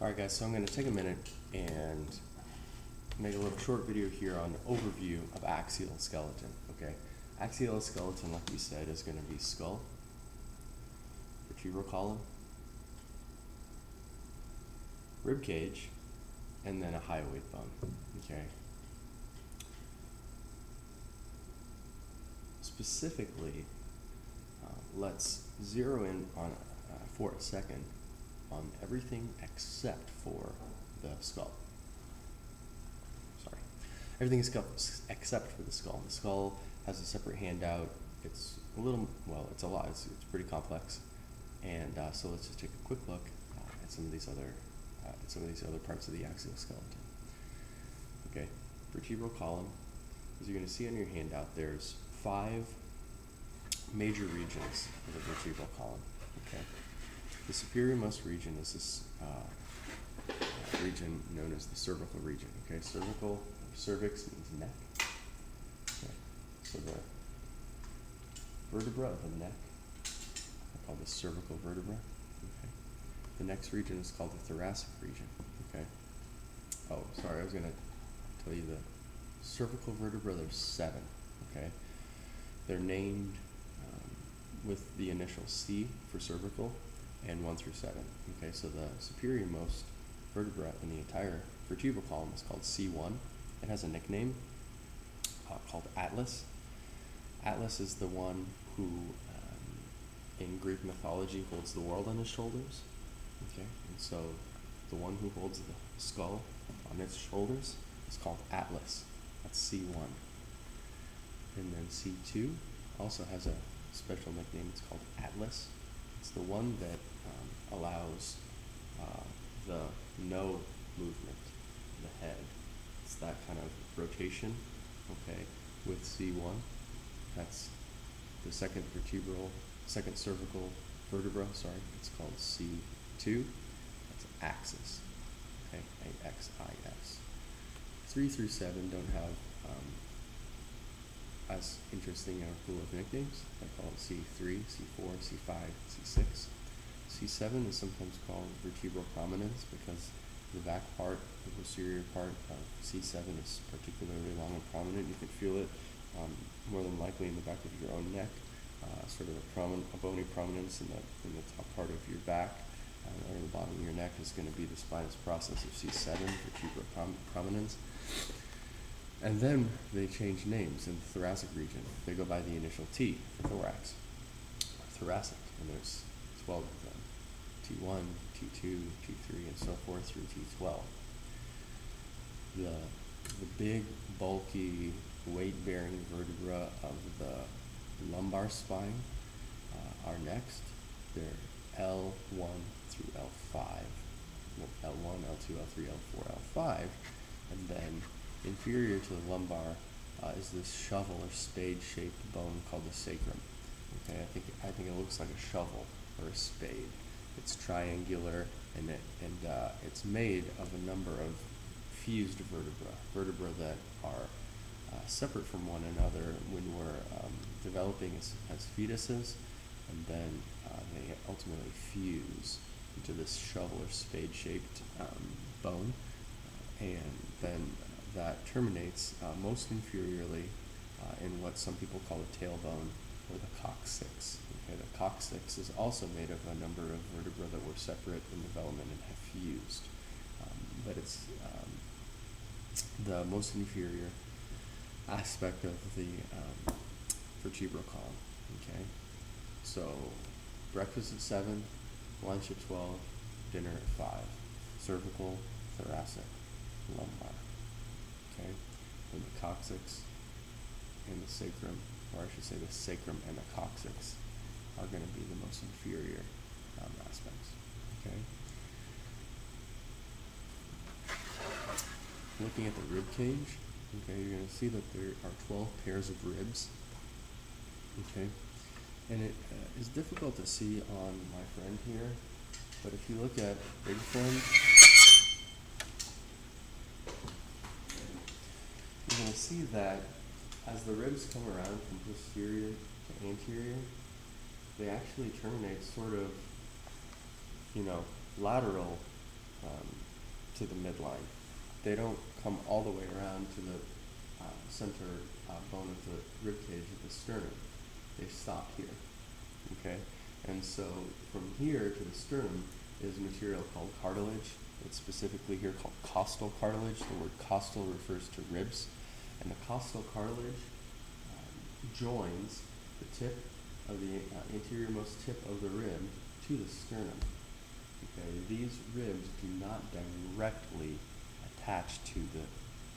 Alright guys, so I'm going to take a minute and make a little short video here on an overview of axial skeleton, okay? Axial skeleton, like we said, is going to be skull, vertebral column, rib cage, and then a hyoid bone, okay? Specifically, let's zero in on for a second on everything except for the skull. Sorry. Everything except for the skull. The skull has a separate handout. It's a little, well, it's a lot. It's pretty complex. And so let's just take a quick look at some of these other parts of the axial skeleton. Okay, vertebral column. As you're going to see on your handout, there's 5 major regions of the vertebral column. Okay. The superiormost region is this region known as the cervical region. Okay, cervical, cervix means neck. Okay. So the vertebra of the neck are called the cervical vertebra. Okay. The next region is called the thoracic region. Okay. Oh, sorry, I was going to tell you the cervical vertebra. There's 7. Okay. They're named with the initial C for cervical and 1 through 7. Okay, so the superiormost vertebra in the entire vertebral column is called C1. It has a nickname called Atlas. Atlas is the one who, in Greek mythology, holds the world on his shoulders. Okay, and so the one who holds the skull on its shoulders is called Atlas. That's C1. And then C2 also has a special nickname. It's called Atlas. It's the one that allows the no movement of the head. It's that kind of rotation, okay, with C1. That's the second cervical vertebra, sorry. It's called C2. That's axis, okay, A-X-I-S. 3 through 7 don't have as interesting a pool of nicknames. I call it C3, C4, C5, C6. C7 is sometimes called vertebral prominence because the back part, the posterior part of C7 is particularly long and prominent. You can feel it more than likely in the back of your own neck, sort of a bony prominence in the top part of your back, or the bottom of your neck is going to be the spinous process of C7, vertebral prominence. And then they change names in the thoracic region. They go by the initial T for thorax, thoracic, and there's 12 of them. T1, T2, T3, and so forth through T12. The big, bulky, weight-bearing vertebra of the lumbar spine are next. They're L1 through L5. L1, L2, L3, L4, L5, and then inferior to the lumbar is this shovel or spade-shaped bone called the sacrum. Okay, I think it looks like a shovel or a spade. It's triangular and it's made of a number of fused vertebra that are separate from one another when we're developing as fetuses, and then they ultimately fuse into this shovel or spade-shaped bone, and then that terminates most inferiorly in what some people call the tailbone or the coccyx. Okay, the coccyx is also made of a number of vertebrae that were separate in development and have fused, but it's the most inferior aspect of the vertebral column. Okay, so breakfast at 7, lunch at 12, dinner at 5. Cervical, thoracic, lumbar. Okay, and the coccyx and the sacrum, or I should say the sacrum and the coccyx, are going to be the most inferior aspects. Okay. Looking at the rib cage, okay, you're going to see that there are 12 pairs of ribs. Okay, and it is difficult to see on my friend here, but if you look at big friend, you're going to see that as the ribs come around from posterior to anterior, they actually terminate sort of, lateral to the midline. They don't come all the way around to the center bone of the rib cage of the sternum. They stop here, okay? And so from here to the sternum is material called cartilage. It's specifically here called costal cartilage. The word costal refers to ribs. And the costal cartilage joins the tip of the anterior-most tip of the rib to the sternum. Okay, these ribs do not directly attach to the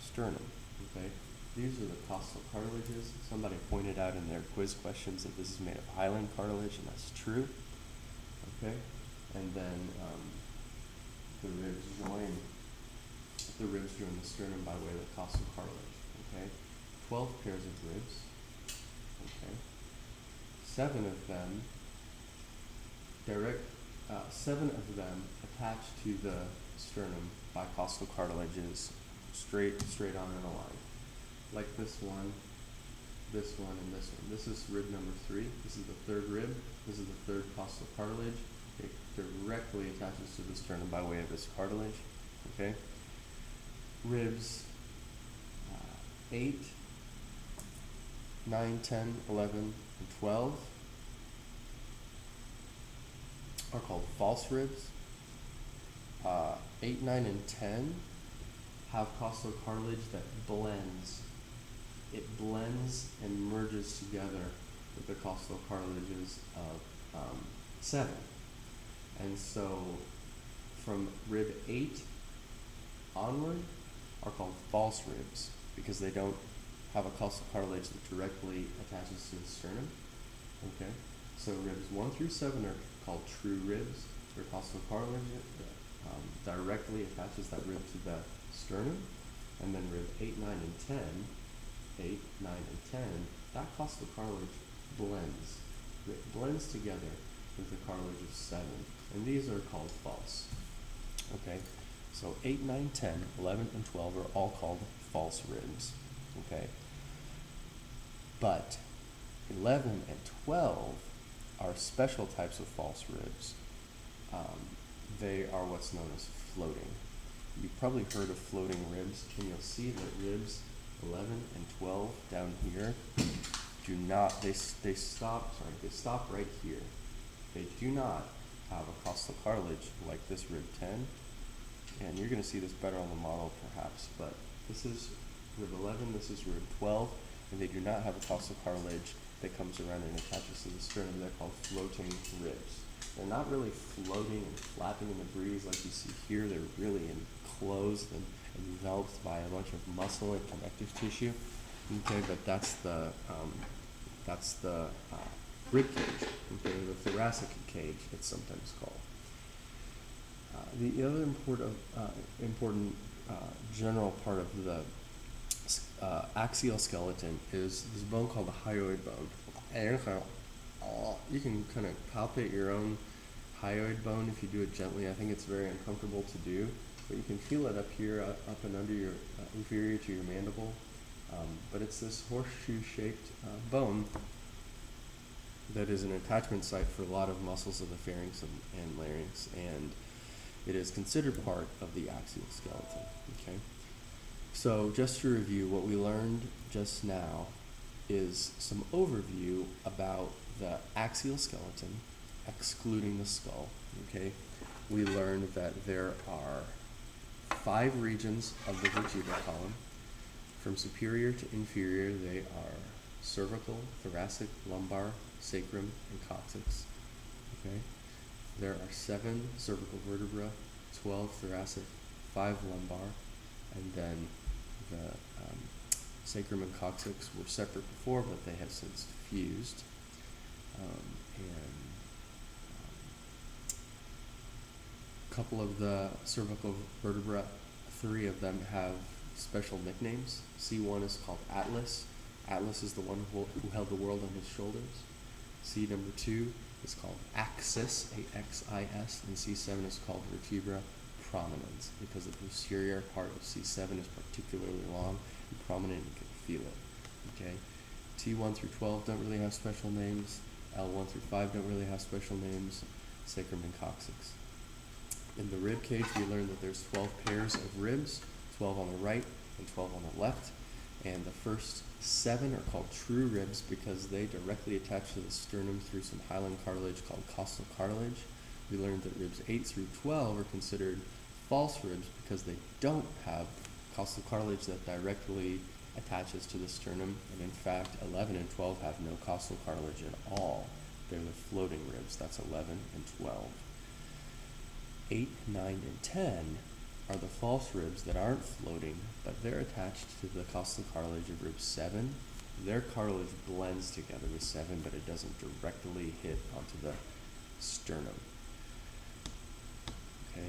sternum. Okay, these are the costal cartilages. Somebody pointed out in their quiz questions that this is made of hyaline cartilage, and that's true. Okay, and then the ribs join the sternum by way of the costal cartilage. Okay, 12 pairs of ribs. Okay, 7 of them attach to the sternum by costal cartilages straight on in a line, like this one, and this one. This is rib number 3. This is the third rib. This is the third costal cartilage. It directly attaches to the sternum by way of this cartilage. Okay. Ribs 8, 9, 10, 11, and 12 are called false ribs. 8, 9, and 10 have costal cartilage that blends. It blends and merges together with the costal cartilages of 7. And so from rib 8 onward are called false ribs because they don't have a costal cartilage that directly attaches to the sternum. Okay, so ribs 1 through 7 are called true ribs. Their costal cartilage directly attaches that rib to the sternum, and then rib 8, 9, and 10, 8, 9, and 10, that costal cartilage blends. It blends together with the cartilage of 7, and these are called false. Okay, so 8, 9, 10, 11, and 12 are all called false ribs. Okay, but 11 and 12 are special types of false ribs. They are what's known as floating. You've probably heard of floating ribs, and you'll see that ribs 11 and 12 down here do not, they stop right here. They do not have a costal cartilage like this rib 10, and you're going to see this better on the model perhaps, but this is rib 11, this is rib 12, and they do not have a costal cartilage that comes around and attaches to the sternum. They're called floating ribs. They're not really floating and flapping in the breeze like you see here. They're really enclosed and enveloped by a bunch of muscle and connective tissue. Okay, but that's the rib cage. Okay, the thoracic cage, it's sometimes called. The other important general part of the axial skeleton is this bone called the hyoid bone. And you can kind of palpate your own hyoid bone if you do it gently. I think it's very uncomfortable to do, but you can feel it up here, up and under your inferior to your mandible. But it's this horseshoe-shaped bone that is an attachment site for a lot of muscles of the pharynx and larynx, and it is considered part of the axial skeleton. Okay. So just to review, what we learned just now is some overview about the axial skeleton, excluding the skull. Okay, we learned that there are 5 regions of the vertebral column. From superior to inferior, they are cervical, thoracic, lumbar, sacrum, and coccyx. Okay, there are 7 cervical vertebrae, 12 thoracic, 5 lumbar, and then the sacrum and coccyx were separate before, but they have since fused. A couple of the cervical vertebrae, 3 of them have special nicknames. C1 is called Atlas. Atlas is the one who held the world on his shoulders. C number 2 is called Axis, A-X-I-S, and C7 is called Vertebra Prominens, because the posterior part of C7 is particularly long and prominent, you can feel it. Okay, T1 through 12 don't really have special names. L1 through 5 don't really have special names. Sacrum and coccyx. In the rib cage, we learned that there's 12 pairs of ribs, 12 on the right and 12 on the left. And the first 7 are called true ribs because they directly attach to the sternum through some hyaline cartilage called costal cartilage. We learned that ribs 8 through 12 are considered false ribs because they don't have costal cartilage that directly attaches to the sternum, and in fact 11 and 12 have no costal cartilage at all. They're the floating ribs. That's 11 and 12. 8, 9, and 10 are the false ribs that aren't floating, but they're attached to the costal cartilage of rib 7. Their cartilage blends together with 7, but it doesn't directly hit onto the sternum. Okay?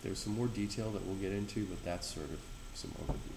There's some more detail that we'll get into, but that's sort of some overview.